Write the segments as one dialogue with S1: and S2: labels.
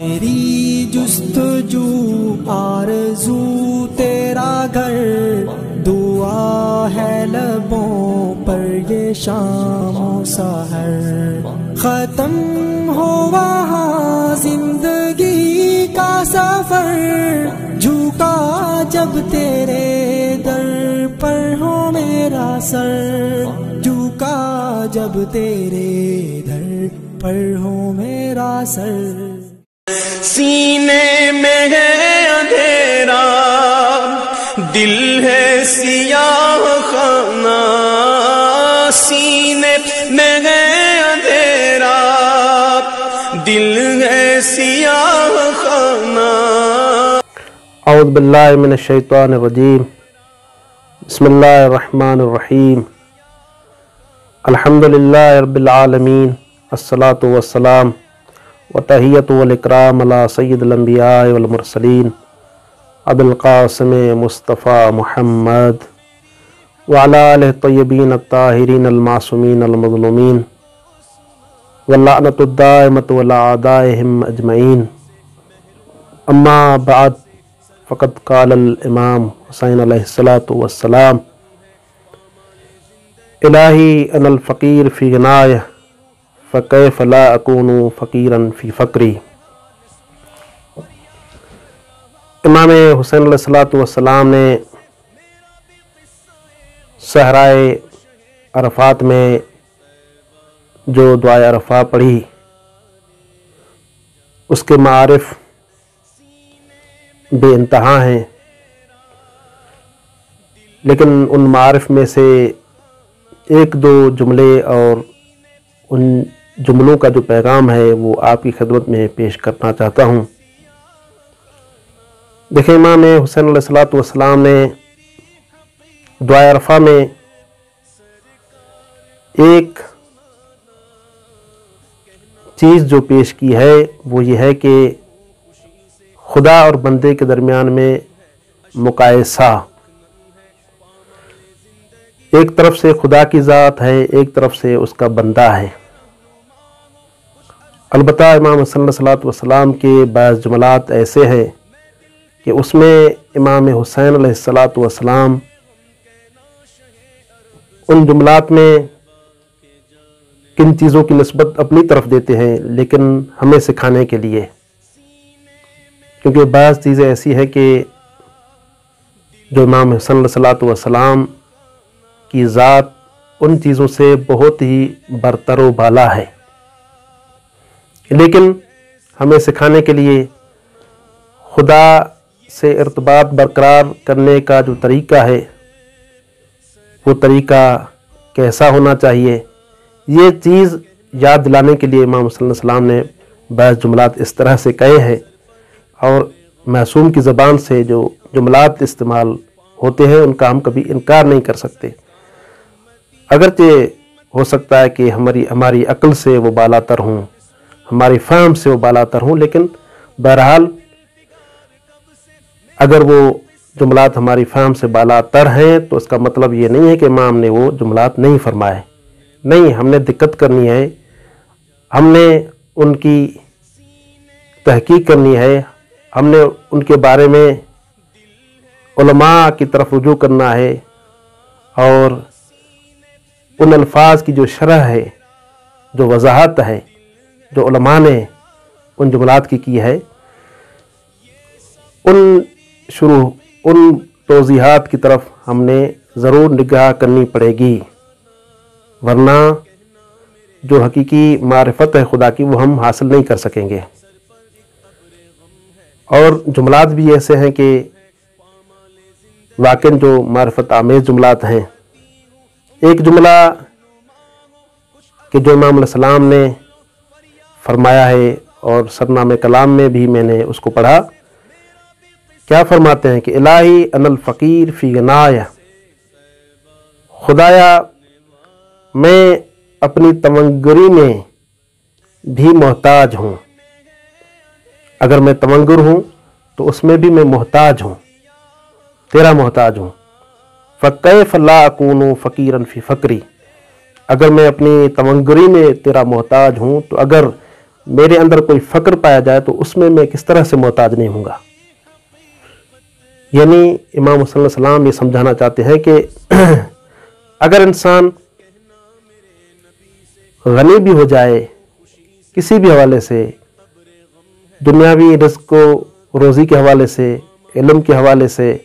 S1: میری جستجو آرزو تیرا گھر، دعا ہے لبوں پر یہ شام و سحر، ختم ہو وہاں زندگی کا سفر، جھکا جب تیرے در پر ہو میرا سر، جھکا جب تیرے در پر ہو میرا سر۔
S2: سینے میں ہے اندھیرا، دل ہے سیاہ خانہ، سینے میں ہے اندھیرا، دل ہے سیاہ خانہ۔
S3: اعوذ باللہ من الشیطان الرجیم، بسم اللہ الرحمن الرحیم، الحمدللہ رب العالمین، الصلاۃ والسلام وتحیۃ والاکرام علی سید الانبیاء والمرسلین ابی القاسم مصطفیٰ محمد وعلی آلہ الطیبین الطاہرین المعصومین المظلومین واللعنۃ الدائمۃ علی اعدائہم اجمعین، اما بعد، فقد قال الامام حسین علیہ الصلاۃ والسلام: الہی انا الفقیر فی غنایہ فکیف لا اکون فقیرا فی فقری۔ امام حسین علیہ الصلاۃ والسلام نے صحرائے عرفات میں جو دعائے عرفہ پڑھی، اس کے معارف بے انتہا ہیں، لیکن ان معارف میں سے ایک دو جملے اور ان جملوں کا جو پیغام ہے وہ آپ کی خدمت میں پیش کرنا چاہتا ہوں۔ دیکھیں، امام حسین علیہ الصلاۃ والسلام نے دعائے عرفہ میں ایک چیز جو پیش کی ہے وہ یہ ہے کہ خدا اور بندے کے درمیان میں مقایسہ، ایک طرف سے خدا کی ذات ہے، ایک طرف سے اس کا بندہ ہے۔ البتہ امام حسین علیہ الصلاۃ والسلام کے بعض جملات ایسے ہیں کہ اس میں امام حسین علیہ الصلاۃ والسلام ان جملات میں کن چیزوں کی نسبت اپنی طرف دیتے ہیں لیکن ہمیں سکھانے کے لیے، کیونکہ بعض چیزیں ایسی ہیں کہ جو امام حسین علیہ الصلاۃ والسلام کی ذات ان چیزوں سے بہت ہی برتر و بالا ہے، لیکن ہمیں سکھانے کے لیے خدا سے ارتباط برقرار کرنے کا جو طریقہ ہے وہ طریقہ کیسا ہونا چاہیے، یہ چیز یاد دلانے کے لیے امام صلی اللہ علیہ وسلم نے بعض جملات اس طرح سے کہے ہیں، اور معصوم کی زبان سے جو جملات استعمال ہوتے ہیں ان کا ہم کبھی انکار نہیں کر سکتے، اگرچہ ہو سکتا ہے کہ ہماری عقل سے وہ بالا تر ہوں، ہماری فہم سے وہ بالا تر ہوں، لیکن بہرحال اگر وہ جملات ہماری فہم سے بالا تر ہیں تو اس کا مطلب یہ نہیں ہے کہ امام نے وہ جملات نہیں فرمائے، نہیں، ہم نے دقت کرنی ہے، ہم نے ان کی تحقیق کرنی ہے، ہم نے ان کے بارے میں علماء کی طرف رجوع کرنا ہے، اور ان الفاظ کی جو شرح ہے، جو وضاحت ہے، جو علماء نے ان جملات کی ہے، ان توضیحات کی طرف ہم نے ضرور نگاہ کرنی پڑے گی، ورنہ جو حقیقی معرفت ہے خدا کی وہ ہم حاصل نہیں کر سکیں گے۔ اور جملات بھی ایسے ہیں کہ واقعاً جو معرفت آمیز جملات ہیں۔ ایک جملہ کہ جو امام علیہ السلام نے فرمایا ہے اور سرنامہ کلام میں بھی میں نے اس کو پڑھا، کیا فرماتے ہیں کہ الہی انا الفقیر فی غنایہ، خدایا میں اپنی تمنگری میں بھی محتاج ہوں، اگر میں تمنگر ہوں تو اس میں بھی میں محتاج ہوں، تیرا محتاج ہوں۔ فکیف لا اکون فقیرا فی فقری، اگر میں اپنی تمنگری میں تیرا محتاج ہوں تو اگر میرے اندر کوئی فقر پایا جائے تو اس میں کس طرح سے محتاج نہیں ہوں گا۔ یعنی امام صلی اللہ علیہ وسلم یہ سمجھانا چاہتے ہیں کہ اگر انسان غنی بھی ہو جائے کسی بھی حوالے سے، دنیاوی رزق و روزی کے حوالے سے، علم کے حوالے سے،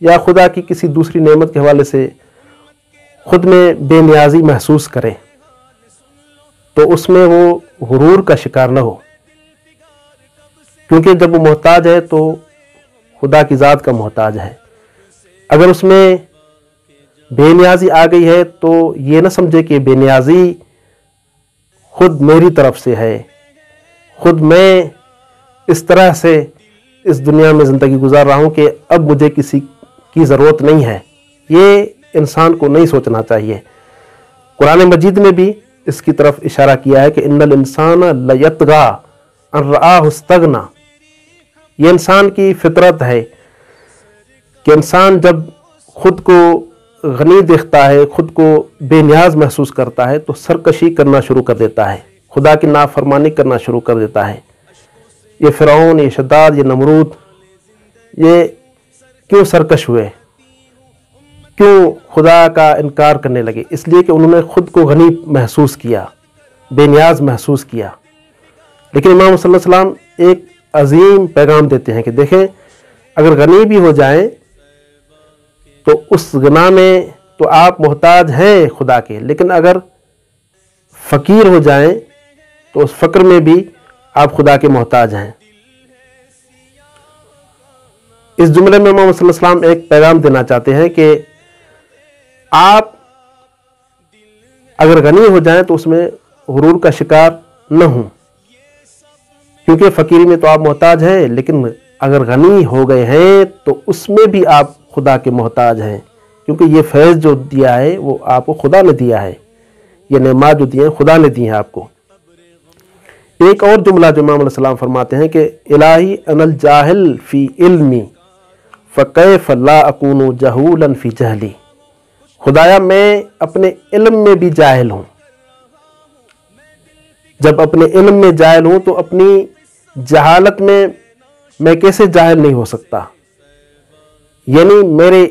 S3: یا خدا کی کسی دوسری نعمت کے حوالے سے خود میں بے نیازی محسوس کرے، تو اس میں وہ غرور کا شکار نہ ہو، کیونکہ جب وہ محتاج ہے تو خدا کی ذات کا محتاج ہے۔ اگر اس میں بے نیازی آ گئی ہے تو یہ نہ سمجھے کہ بے نیازی خود میری طرف سے ہے، خود میں اس طرح سے اس دنیا میں زندگی گزار رہا ہوں کہ اب مجھے کسی کی ضرورت نہیں ہے۔ یہ انسان کو نہیں سوچنا چاہیے۔ قرآن مجید میں بھی اس کی طرف اشارہ کیا ہے کہ ان الانسان لیطغی ان رآہ استغنی۔ یہ انسان کی فطرت ہے کہ انسان جب خود کو غنی دیکھتا ہے، خود کو بے نیاز محسوس کرتا ہے تو سرکشی کرنا شروع کر دیتا ہے، خدا کی نافرمانی کرنا شروع کر دیتا ہے۔ یہ فرعون، یہ شداد، یہ نمرود، یہ کیوں سرکش ہوئے؟ کیوں خدا کا انکار کرنے لگے؟ اس لیے کہ انہوں نے خود کو غنی محسوس کیا، بے نیاز محسوس کیا۔ لیکن امام صلی اللہ علیہ وسلم ایک عظیم پیغام دیتے ہیں کہ دیکھیں، اگر غنی بھی ہو جائیں تو اس غنا میں تو آپ محتاج ہیں خدا کے، لیکن اگر فقیر ہو جائیں تو اس فقر میں بھی آپ خدا کے محتاج ہیں۔ اس جملے میں امام صلی اللہ علیہ وسلم ایک پیغام دینا چاہتے ہیں کہ آپ اگر غنی ہو جائیں تو اس میں غرور کا شکار نہ ہوں، کیونکہ فقیری میں تو آپ محتاج ہیں، لیکن اگر غنی ہو گئے ہیں تو اس میں بھی آپ خدا کے محتاج ہیں، کیونکہ یہ فیض جو دیا ہے وہ آپ کو خدا نے دیا ہے، یہ نعمات جو دیے ہیں خدا نے دی ہیں آپ کو۔ ایک اور جملہ جو امام علیہ السلام فرماتے ہیں کہ الہی انا الجاہل فی علمی فکیف لا اکون جہولا فی جہلی۔ خدایا میں اپنے علم میں بھی جاہل ہوں، جب اپنے علم میں جاہل ہوں تو اپنی جہالت میں کیسے جاہل نہیں ہو سکتا؟ یعنی میرے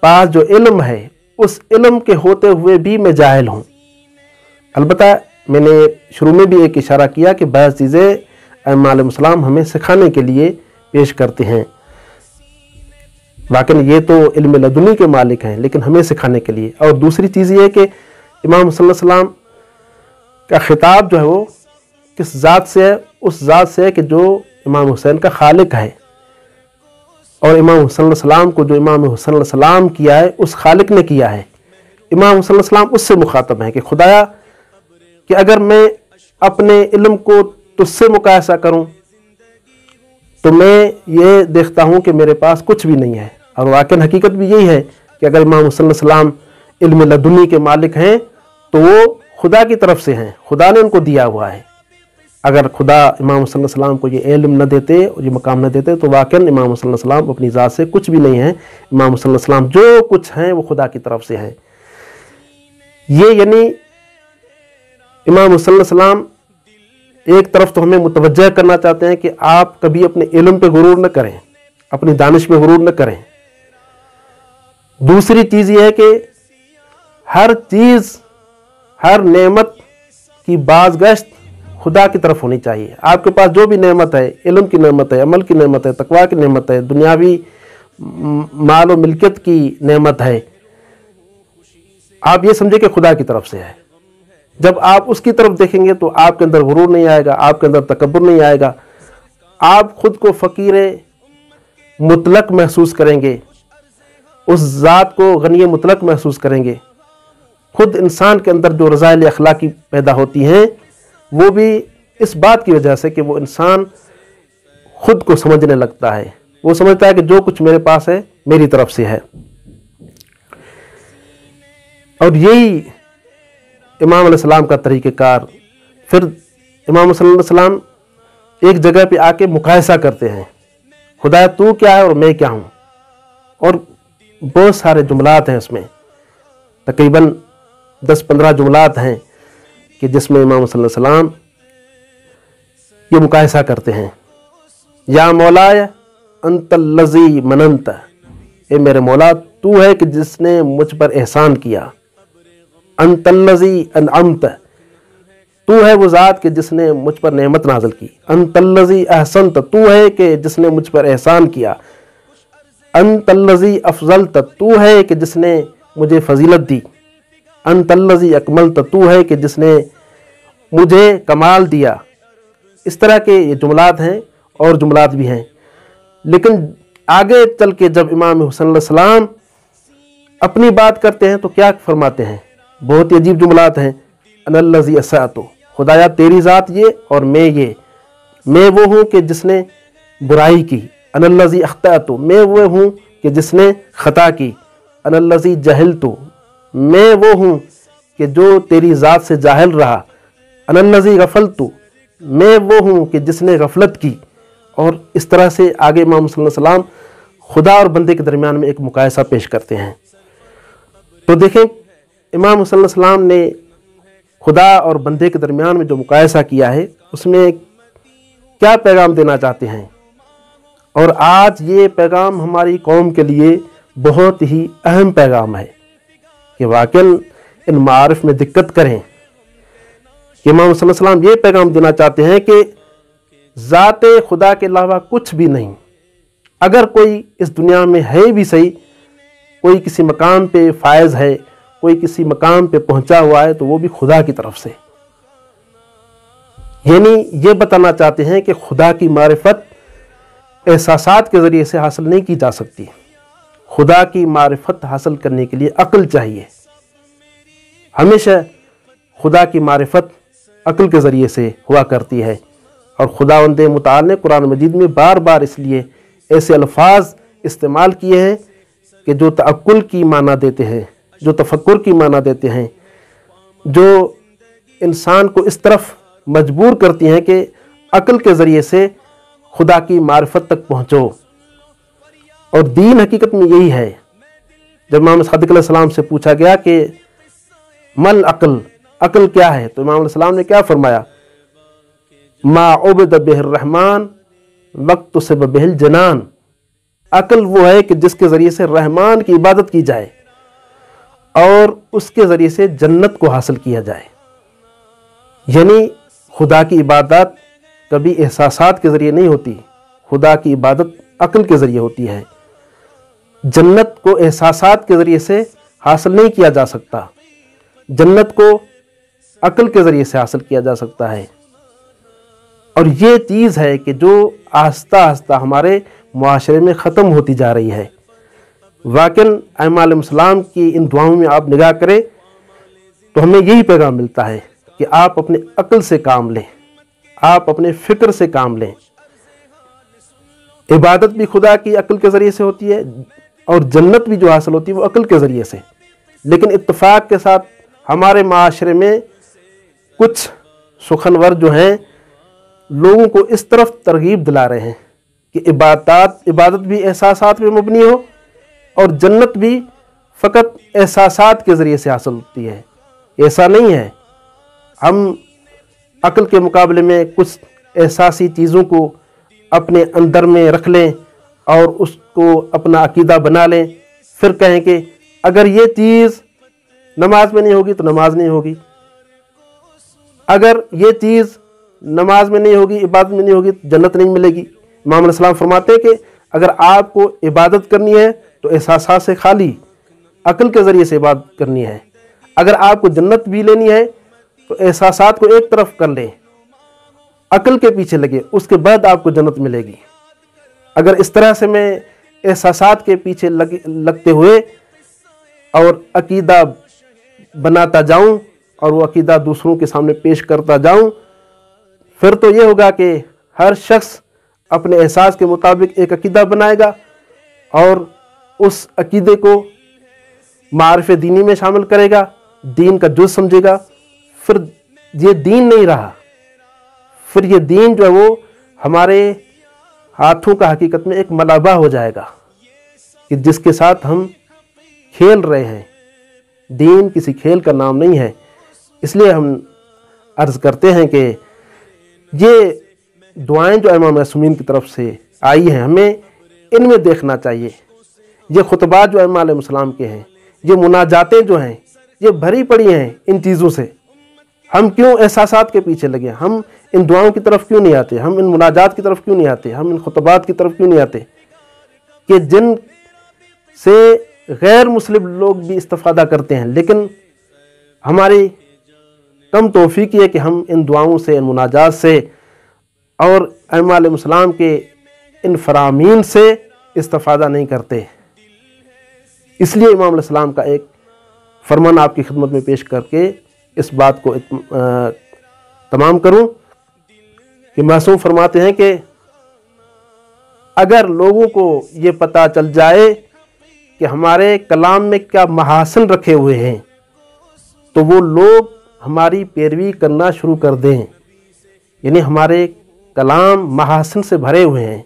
S3: پاس جو علم ہے اس علم کے ہوتے ہوئے بھی میں جاہل ہوں۔ البتہ میں نے شروع میں بھی ایک اشارہ کیا کہ بعض چیزیں ائمہ علیہ السلام ہمیں سکھانے کے لیے پیش کرتے ہیں، لیکن یہ تو علم لدنی کے مالک ہیں، لیکن ہمیں سکھانے کے لیے۔ اور دوسری چیز یہ ہے کہ امام صلی اللہ علیہ وسلم کا خطاب جو ہے وہ کس ذات سے ہے؟ اس ذات سے ہے کہ جو امام حسین کا خالق ہے، اور امام حسین علیہ السلام کو جو امام حسین علیہ السلام کیا ہے اس خالق نے کیا ہے۔ امام حسین علیہ السلام اس سے مخاطب ہیں کہ خدایا کہ اگر میں اپنے علم کو تجھ سے مقایسہ کروں تو میں یہ دیکھتا ہوں کہ میرے پاس کچھ بھی نہیں ہے، اور واقعی حقیقت بھی یہی ہے کہ اگر امام حسین علیہ السلام علم لدنی کے مالک ہیں تو وہ خدا کی طرف سے ہیں، خدا نے ان کو دیا ہوا ہے۔ اگر خدا امام حسین علیہ السلام کو یہ علم نہ دیتے اور یہ مقام نہ دیتے تو واقعاً امام حسین علیہ السلام اپنی ذات سے کچھ بھی نہیں ہیں۔ امام حسین علیہ السلام جو کچھ ہیں وہ خدا کی طرف سے ہیں۔ یہ یعنی امام حسین علیہ السلام ایک طرف تو ہمیں متوجہ کرنا چاہتے ہیں کہ آپ کبھی اپنے علم پہ غرور نہ کریں، اپنی دانش پہ غرور نہ کریں۔ دوسری چیز یہ ہے کہ ہر چیز، ہر نعمت کی بازگشت خدا کی طرف ہونی چاہیے۔ آپ کے پاس جو بھی نعمت ہے، علم کی نعمت ہے، عمل کی نعمت ہے، تقویٰ کی نعمت ہے، دنیاوی مال و ملکیت کی نعمت ہے، آپ یہ سمجھے کہ خدا کی طرف سے ہے۔ جب آپ اس کی طرف دیکھیں گے تو آپ کے اندر غرور نہیں آئے گا، آپ کے اندر تکبر نہیں آئے گا، آپ خود کو فقیر مطلق محسوس کریں گے، اس ذات کو غنی مطلق محسوس کریں گے۔ خود انسان کے اندر جو رذائل اخلاقی پیدا ہوتی ہیں وہ بھی اس بات کی وجہ سے کہ وہ انسان خود کو سمجھنے لگتا ہے، وہ سمجھتا ہے کہ جو کچھ میرے پاس ہے میری طرف سے ہے۔ اور یہی امام علیہ السلام کا طریقہ کار۔ پھر امام صلی اللہ علیہ وسلم ایک جگہ پہ آ کے مقایسہ کرتے ہیں، خدا تو کیا ہے اور میں کیا ہوں، اور بہت سارے جملات ہیں اس میں، تقریباً 10-15 جملات ہیں کہ جس میں امام صلی اللہ علیہ وسلم یہ مقایسہ کرتے ہیں، یا مولا انت الذی مننت، اے میرے مولا تو ہے کہ جس نے مجھ پر احسان کیا، انت الذی انعمت، تو ہے وہ ذات کہ جس نے مجھ پر نعمت نازل کی، انت الذی احسنت، تو ہے کہ جس نے مجھ پر احسان کیا، انت الذی افضلت، تو ہے کہ جس نے مجھے فضیلت دی، انت الذی اکملت، تو ہے کہ جس نے مجھے کمال دیا۔ اس طرح کے یہ جملات ہیں اور جملات بھی ہیں، لیکن آگے چل کے جب امام حسین علیہ السلام اپنی بات کرتے ہیں تو کیا فرماتے ہیں؟ بہت ہی عجیب جملات ہیں، انا الذی اسأت، خدایا تیری ذات یہ اور میں وہ ہوں کہ جس نے برائی کی، انا الذی اخطأت، میں وہ ہوں کہ جس نے خطا کی، انا الذی جہلت، میں وہ ہوں کہ جو تیری ذات سے جاہل رہا، انا الذی غفلت، میں وہ ہوں کہ جس نے غفلت کی۔ اور اس طرح سے آگے امام صلی اللہ علیہ وسلم خدا اور بندے کے درمیان میں ایک مقایسہ پیش کرتے ہیں۔ تو دیکھیں امام صلی اللہ علیہ وسلم نے خدا اور بندے کے درمیان میں جو مقایسہ کیا ہے اس میں کیا پیغام دینا چاہتے ہیں، اور آج یہ پیغام ہماری قوم کے لیے بہت ہی اہم پیغام ہے کہ واقعاً ان معارف میں دقت کریں کہ امام صلی اللہ علیہ وسلم یہ پیغام دینا چاہتے ہیں کہ ذات خدا کے علاوہ کچھ بھی نہیں، اگر کوئی اس دنیا میں ہے بھی صحیح، کوئی کسی مقام پہ فائز ہے، کوئی کسی مقام پہ پہنچا ہوا ہے تو وہ بھی خدا کی طرف سے، یعنی یہ بتانا چاہتے ہیں کہ خدا کی معرفت احساسات کے ذریعے سے حاصل نہیں کی جا سکتی، خدا کی معرفت حاصل کرنے کے لیے عقل چاہیے۔ ہمیشہ خدا کی معرفت عقل کے ذریعے سے ہوا کرتی ہے، اور خداوند متعال نے قرآن مجید میں بار بار اس لیے ایسے الفاظ استعمال کیے ہیں کہ جو تعقل کی معنی دیتے ہیں، جو تفکر کی معنی دیتے ہیں، جو انسان کو اس طرف مجبور کرتی ہیں کہ عقل کے ذریعے سے خدا کی معرفت تک پہنچو۔ اور دین حقیقت میں یہی ہے۔ جب امام صادق علیہ السلام سے پوچھا گیا کہ مل عقل، عقل کیا ہے، تو امام علیہ السلام نے کیا فرمایا؟ ما عبد بہ الرحمن وقت سے بہ الجنان، عقل وہ ہے کہ جس کے ذریعے سے رحمان کی عبادت کی جائے اور اس کے ذریعے سے جنت کو حاصل کیا جائے۔ یعنی خدا کی عبادت کبھی احساسات کے ذریعے نہیں ہوتی، خدا کی عبادت عقل کے ذریعے ہوتی ہے۔ جنت کو احساسات کے ذریعے سے حاصل نہیں کیا جا سکتا، جنت کو عقل کے ذریعے سے حاصل کیا جا سکتا ہے۔ اور یہ چیز ہے کہ جو آہستہ آہستہ ہمارے معاشرے میں ختم ہوتی جا رہی ہے۔ واقعاً ائمہ علیہ السلام کی ان دعاؤں میں آپ نگاہ کریں تو ہمیں یہی پیغام ملتا ہے کہ آپ اپنے عقل سے کام لیں، آپ اپنے فکر سے کام لیں۔ عبادت بھی خدا کی عقل کے ذریعے سے ہوتی ہے اور جنت بھی جو حاصل ہوتی ہے وہ عقل کے ذریعے سے، لیکن اتفاق کے ساتھ ہمارے معاشرے میں کچھ سخنور جو ہیں لوگوں کو اس طرف ترغیب دلا رہے ہیں کہ عبادت بھی احساسات پہ مبنی ہو اور جنت بھی فقط احساسات کے ذریعے سے حاصل ہوتی ہے۔ ایسا نہیں ہے۔ ہم عقل کے مقابلے میں کچھ احساسی چیزوں کو اپنے اندر میں رکھ لیں اور اس کو اپنا عقیدہ بنا لیں، پھر کہیں کہ اگر یہ چیز نماز میں نہیں ہوگی تو نماز نہیں ہوگی، اگر یہ چیز نماز میں نہیں ہوگی، عبادت میں نہیں ہوگی تو جنت نہیں ملے گی۔ امام علیہ السلام فرماتے ہیں کہ اگر آپ کو عبادت کرنی ہے تو احساسات سے خالی عقل کے ذریعے سے عبادت کرنی ہے، اگر آپ کو جنت بھی لینی ہے تو احساسات کو ایک طرف کر لیں، عقل کے پیچھے لگے، اس کے بعد آپ کو جنت ملے گی۔ اگر اس طرح سے میں احساسات کے پیچھے لگتے ہوئے اور عقیدہ بناتا جاؤں اور وہ عقیدہ دوسروں کے سامنے پیش کرتا جاؤں، پھر تو یہ ہوگا کہ ہر شخص اپنے احساس کے مطابق ایک عقیدہ بنائے گا اور اس عقیدے کو معارف دینی میں شامل کرے گا، دین کا جز سمجھے گا، پھر یہ دین نہیں رہا، پھر یہ دین جو ہے وہ ہمارے ہاتھوں کا حقیقت میں ایک ملابہ ہو جائے گا کہ جس کے ساتھ ہم کھیل رہے ہیں۔ دین کسی کھیل کا نام نہیں ہے۔ اس لیے ہم عرض کرتے ہیں کہ یہ دعائیں جو امام معصومین کی طرف سے آئی ہیں ہمیں ان میں دیکھنا چاہیے۔ یہ خطبات جو امام علیہ السلام کے ہیں، یہ مناجاتیں جو ہیں، یہ بھری پڑی ہیں ان چیزوں سے۔ ہم کیوں احساسات کے پیچھے لگے؟ ہم ان دعاؤں کی طرف کیوں نہیں آتے؟ ہم ان مناجات کی طرف کیوں نہیں آتے؟ ہم ان خطبات کی طرف کیوں نہیں آتے کہ جن سے غیر مسلم لوگ بھی استفادہ کرتے ہیں؟ لیکن ہماری کم توفیق ہے کہ ہم ان دعاؤں سے، ان مناجات سے اور امام علیہ السلام کے ان فرامین سے استفادہ نہیں کرتے۔ اس لیے امام علیہ السلام کا ایک فرمان آپ کی خدمت میں پیش کر کے اس بات کو تمام کروں کہ معصوم فرماتے ہیں کہ اگر لوگوں کو یہ پتہ چل جائے کہ ہمارے کلام میں کیا محاسن رکھے ہوئے ہیں تو وہ لوگ ہماری پیروی کرنا شروع کر دیں، یعنی ہمارے کلام محاسن سے بھرے ہوئے ہیں۔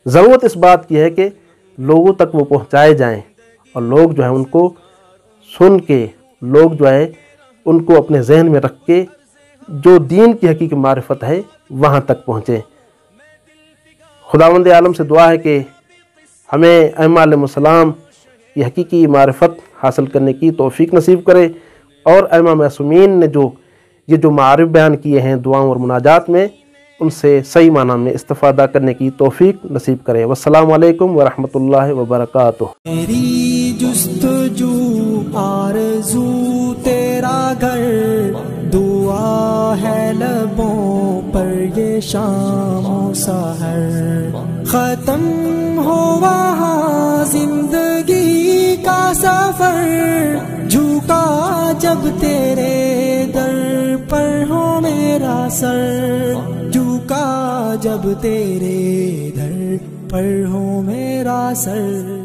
S3: ضرورت اس بات کی ہے کہ لوگوں تک وہ پہنچائے جائیں اور لوگ جو ہے ان کو سن کے، لوگ جو ہے ان کو اپنے ذہن میں رکھ کے جو دین کی حقیقی معرفت ہے وہاں تک پہنچیں۔ خداوند عالم سے دعا ہے کہ ہمیں ائمہ علیہ السلام کی حقیقی معرفت حاصل کرنے کی توفیق نصیب کرے، اور ائمہ معصومین نے یہ جو معارف بیان کیے ہیں دعاؤں اور مناجات میں، ان سے صحیح معنی میں استفادہ کرنے کی توفیق نصیب کرے۔ والسلام علیکم ورحمۃ اللہ وبرکاتہ۔
S1: میری جستجو آرزو تیرا گھر، دعا ہے لبوں پر یہ شام و سحر، ختم ہو وہاں زندگی کا سفر، جھکا جب تیرے در پر ہو میرا سر، جھکا جب تیرے در پر ہو میرا سر۔